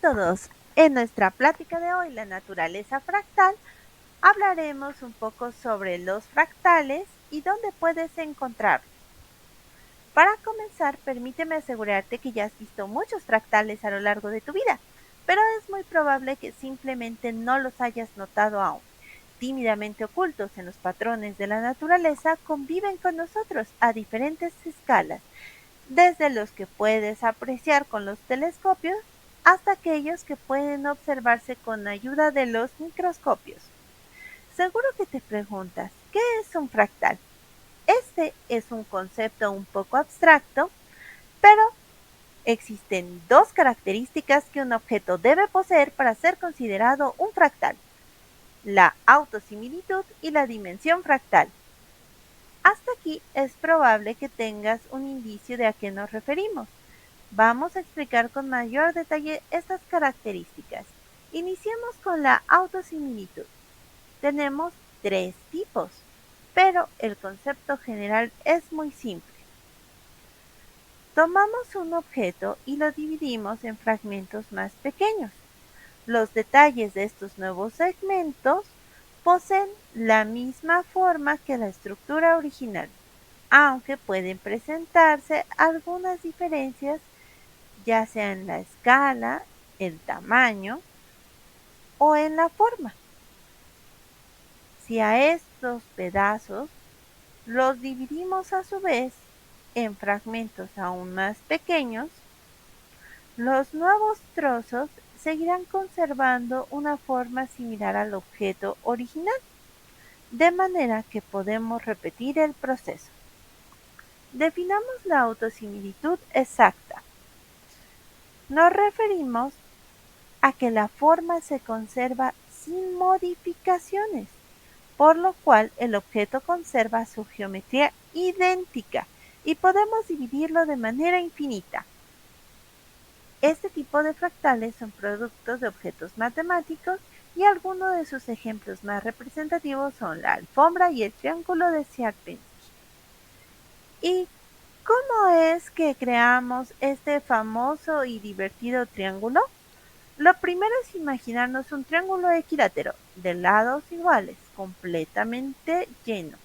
todos. En nuestra plática de hoy, la naturaleza fractal, hablaremos un poco sobre los fractales y dónde puedes encontrarlos. Para comenzar, permíteme asegurarte que ya has visto muchos fractales a lo largo de tu vida, pero es muy probable que simplemente no los hayas notado aún. Tímidamente ocultos en los patrones de la naturaleza, conviven con nosotros a diferentes escalas, desde los que puedes apreciar con los telescopios hasta aquellos que pueden observarse con ayuda de los microscopios. Seguro que te preguntas, ¿qué es un fractal? Este es un concepto un poco abstracto, pero existen dos características que un objeto debe poseer para ser considerado un fractal: la autosimilitud y la dimensión fractal. Hasta aquí es probable que tengas un indicio de a qué nos referimos. Vamos a explicar con mayor detalle estas características. Iniciemos con la autosimilitud. Tenemos tres tipos, pero el concepto general es muy simple. Tomamos un objeto y lo dividimos en fragmentos más pequeños. Los detalles de estos nuevos segmentos poseen la misma forma que la estructura original, aunque pueden presentarse algunas diferencias, ya sea en la escala, el tamaño o en la forma. Si a estos pedazos los dividimos a su vez en fragmentos aún más pequeños, los nuevos trozos seguirán conservando una forma similar al objeto original, de manera que podemos repetir el proceso. Definamos la autosimilitud exacta. Nos referimos a que la forma se conserva sin modificaciones, por lo cual el objeto conserva su geometría idéntica y podemos dividirlo de manera infinita. Este tipo de fractales son productos de objetos matemáticos y algunos de sus ejemplos más representativos son la alfombra y el triángulo de Sierpinski. ¿Y cómo es que creamos este famoso y divertido triángulo? Lo primero es imaginarnos un triángulo equilátero de lados iguales, completamente lleno,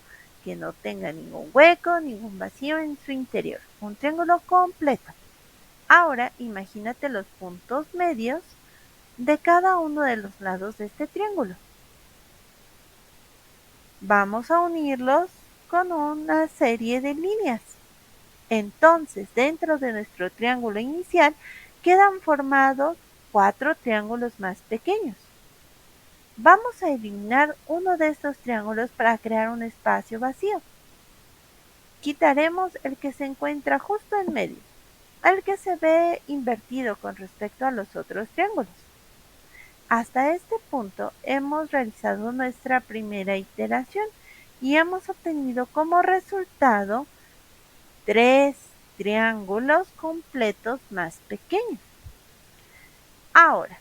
que no tenga ningún hueco, ningún vacío en su interior. Un triángulo completo. Ahora imagínate los puntos medios de cada uno de los lados de este triángulo. Vamos a unirlos con una serie de líneas. Entonces, dentro de nuestro triángulo inicial quedan formados 4 triángulos más pequeños. Vamos a eliminar uno de estos triángulos para crear un espacio vacío. Quitaremos el que se encuentra justo en medio, el que se ve invertido con respecto a los otros triángulos. Hasta este punto hemos realizado nuestra primera iteración y hemos obtenido como resultado 3 triángulos completos más pequeños. Ahora,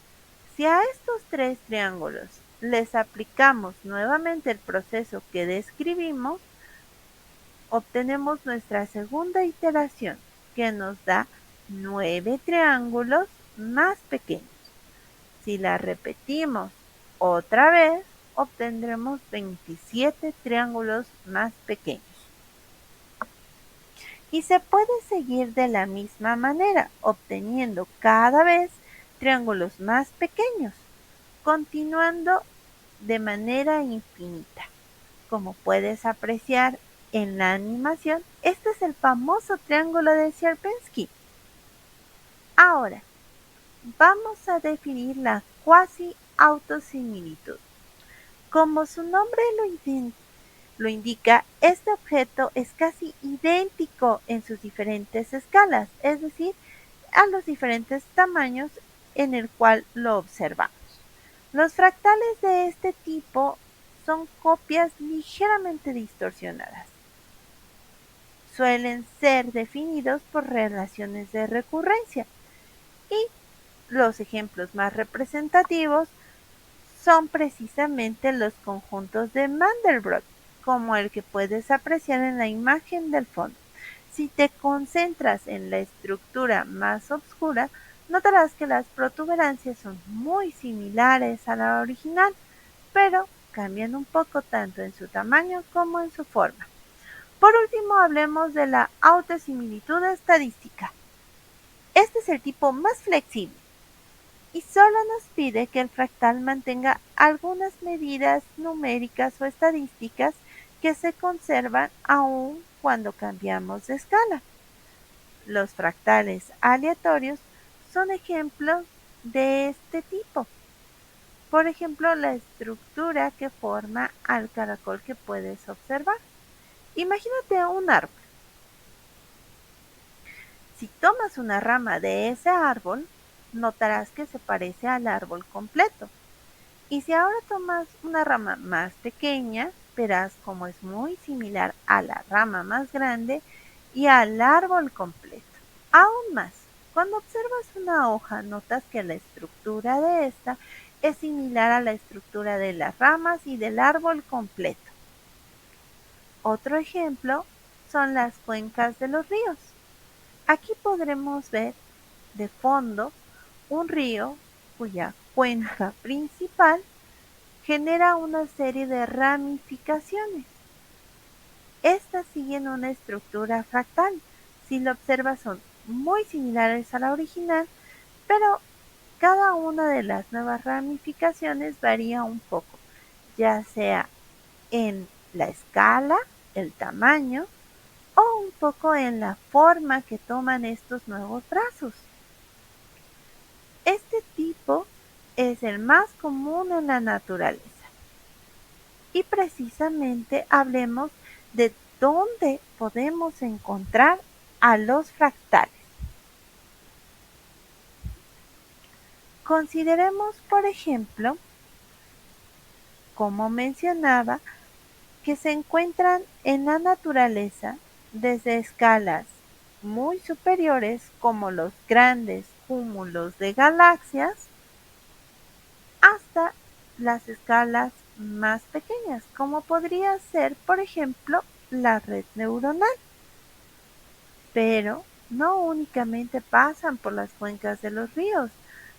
si a estos 3 triángulos les aplicamos nuevamente el proceso que describimos, obtenemos nuestra segunda iteración, que nos da 9 triángulos más pequeños. Si la repetimos otra vez, obtendremos 27 triángulos más pequeños. Y se puede seguir de la misma manera, obteniendo cada vez triángulos más pequeños, continuando de manera infinita. Como puedes apreciar en la animación, este es el famoso triángulo de Sierpinski. Ahora, vamos a definir la cuasi autosimilitud. Como su nombre lo indica, este objeto es casi idéntico en sus diferentes escalas, es decir, a los diferentes tamaños en el cual lo observamos. Los fractales de este tipo son copias ligeramente distorsionadas. Suelen ser definidos por relaciones de recurrencia y los ejemplos más representativos son precisamente los conjuntos de Mandelbrot, como el que puedes apreciar en la imagen del fondo. Si te concentras en la estructura más oscura, Notarás que las protuberancias son muy similares a la original, pero cambian un poco tanto en su tamaño como en su forma. Por último, hablemos de la autosimilitud estadística. Este es el tipo más flexible y solo nos pide que el fractal mantenga algunas medidas numéricas o estadísticas que se conservan aún cuando cambiamos de escala. Los fractales aleatorios son ejemplos de este tipo. Por ejemplo, la estructura que forma al caracol que puedes observar. Imagínate un árbol. Si tomas una rama de ese árbol, notarás que se parece al árbol completo. Y si ahora tomas una rama más pequeña, verás cómo es muy similar a la rama más grande y al árbol completo. Aún más, cuando observas una hoja, notas que la estructura de esta es similar a la estructura de las ramas y del árbol completo. Otro ejemplo son las cuencas de los ríos. Aquí podremos ver de fondo un río cuya cuenca principal genera una serie de ramificaciones. Estas siguen una estructura fractal. Si lo observas son muy similares a la original, pero cada una de las nuevas ramificaciones varía un poco, ya sea en la escala, el tamaño o un poco en la forma que toman estos nuevos brazos. Este tipo es el más común en la naturaleza. Y precisamente hablemos de dónde podemos encontrar a los fractales. Consideremos, por ejemplo, como mencionaba, que se encuentran en la naturaleza desde escalas muy superiores como los grandes cúmulos de galaxias hasta las escalas más pequeñas, como podría ser, por ejemplo, la red neuronal. Pero no únicamente pasan por las cuencas de los ríos,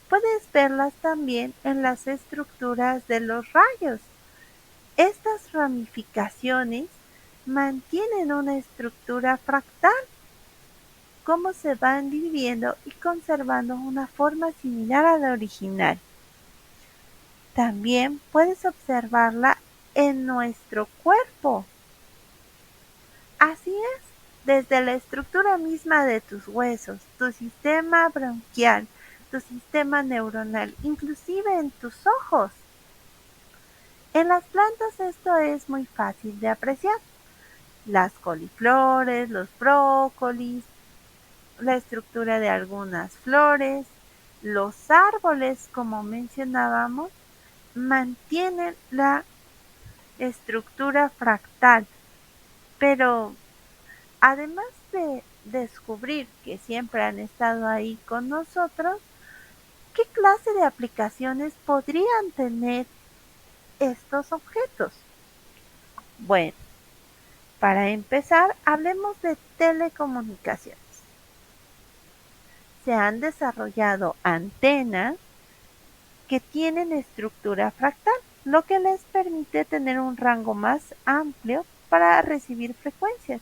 puedes verlas también en las estructuras de los rayos. Estas ramificaciones mantienen una estructura fractal, como se van dividiendo y conservando una forma similar a la original. También puedes observarla en nuestro cuerpo. Así es, desde la estructura misma de tus huesos, tu sistema bronquial, tu sistema neuronal, inclusive en tus ojos. En las plantas esto es muy fácil de apreciar. Las coliflores, los brócolis, la estructura de algunas flores, los árboles, como mencionábamos, mantienen la estructura fractal, pero además de descubrir que siempre han estado ahí con nosotros, ¿qué clase de aplicaciones podrían tener estos objetos? Bueno, para empezar, hablemos de telecomunicaciones. Se han desarrollado antenas que tienen estructura fractal, lo que les permite tener un rango más amplio para recibir frecuencias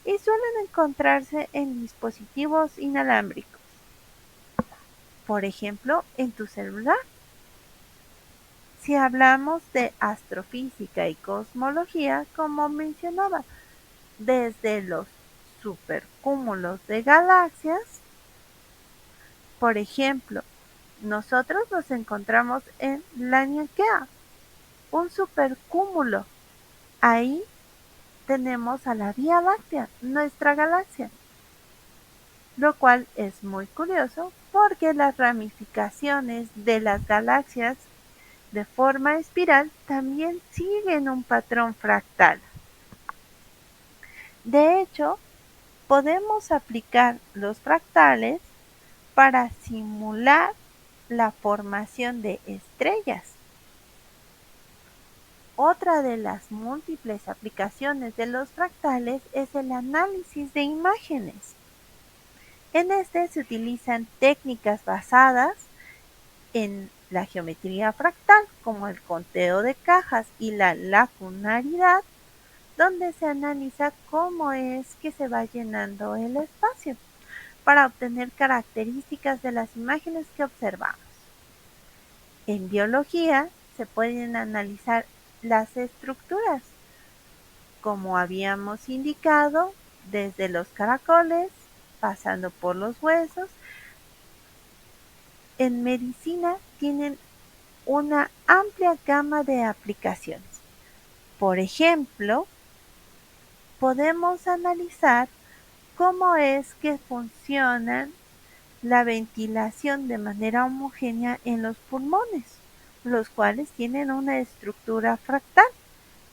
y suelen encontrarse en dispositivos inalámbricos. Por ejemplo, en tu celular. Si hablamos de astrofísica y cosmología, como mencionaba, desde los supercúmulos de galaxias, por ejemplo, nosotros nos encontramos en Laniakea, un supercúmulo. Ahí tenemos a la Vía Láctea, nuestra galaxia, lo cual es muy curioso porque las ramificaciones de las galaxias de forma espiral también siguen un patrón fractal. De hecho, podemos aplicar los fractales para simular la formación de estrellas. Otra de las múltiples aplicaciones de los fractales es el análisis de imágenes. En este se utilizan técnicas basadas en la geometría fractal, como el conteo de cajas y la lacunaridad, donde se analiza cómo es que se va llenando el espacio para obtener características de las imágenes que observamos. En biología se pueden analizar las estructuras, como habíamos indicado, desde los caracoles, pasando por los huesos. En medicina tienen una amplia gama de aplicaciones. Por ejemplo, podemos analizar cómo es que funcionan la ventilación de manera homogénea en los pulmones, los cuales tienen una estructura fractal.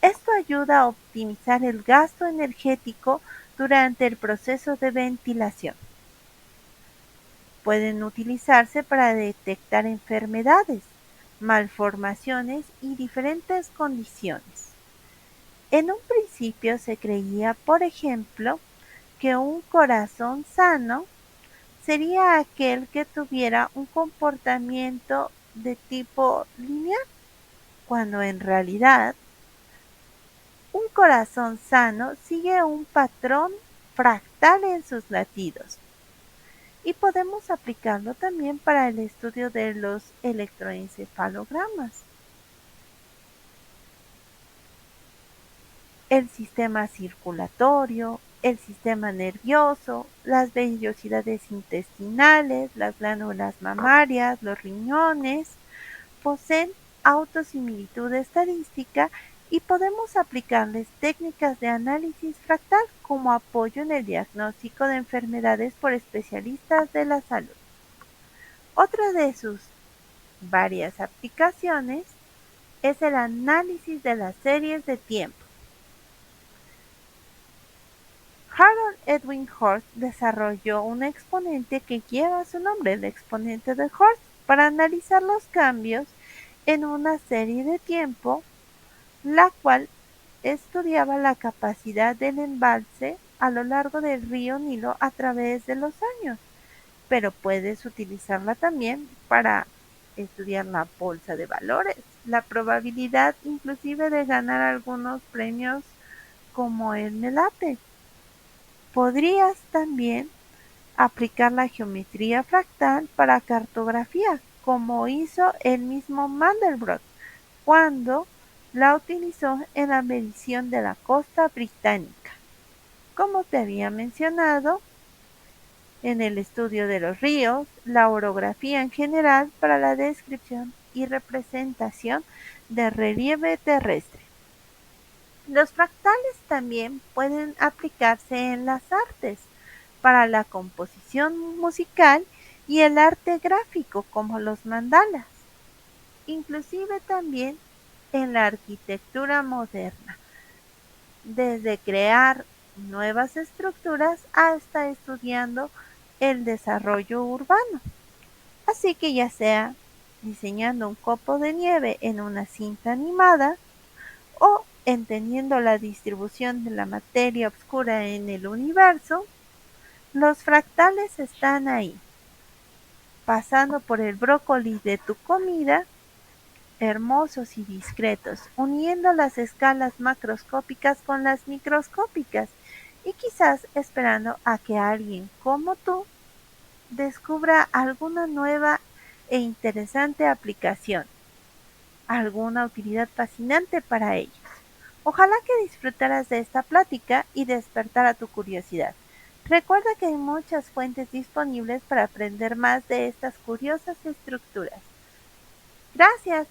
Esto ayuda a optimizar el gasto energético durante el proceso de ventilación. Pueden utilizarse para detectar enfermedades, malformaciones y diferentes condiciones. En un principio se creía, por ejemplo, que un corazón sano sería aquel que tuviera un comportamiento de tipo lineal, cuando en realidad un corazón sano sigue un patrón fractal en sus latidos. Y podemos aplicarlo también para el estudio de los electroencefalogramas. El sistema circulatorio, el sistema nervioso, las vellosidades intestinales, las glándulas mamarias, los riñones, poseen autosimilitud estadística y podemos aplicarles técnicas de análisis fractal como apoyo en el diagnóstico de enfermedades por especialistas de la salud. Otra de sus varias aplicaciones es el análisis de las series de tiempo. Harold Edwin Horst desarrolló un exponente que lleva su nombre, el exponente de Horst, para analizar los cambios en una serie de tiempo, la cual estudiaba la capacidad del embalse a lo largo del río Nilo a través de los años, pero puedes utilizarla también para estudiar la bolsa de valores, la probabilidad inclusive de ganar algunos premios como el Melate. Podrías también aplicar la geometría fractal para cartografía, como hizo el mismo Mandelbrot cuando la utilizó en la medición de la costa británica. Como te había mencionado, en el estudio de los ríos, la orografía en general para la descripción y representación de relieve terrestre. Los fractales también pueden aplicarse en las artes, para la composición musical y el arte gráfico como los mandalas, inclusive también en la arquitectura moderna, desde crear nuevas estructuras hasta estudiando el desarrollo urbano. Así que ya sea diseñando un copo de nieve en una cinta animada o entendiendo la distribución de la materia oscura en el universo, los fractales están ahí, pasando por el brócoli de tu comida, hermosos y discretos, uniendo las escalas macroscópicas con las microscópicas y quizás esperando a que alguien como tú descubra alguna nueva e interesante aplicación, alguna utilidad fascinante para ellos. Ojalá que disfrutaras de esta plática y despertara tu curiosidad. Recuerda que hay muchas fuentes disponibles para aprender más de estas curiosas estructuras. Gracias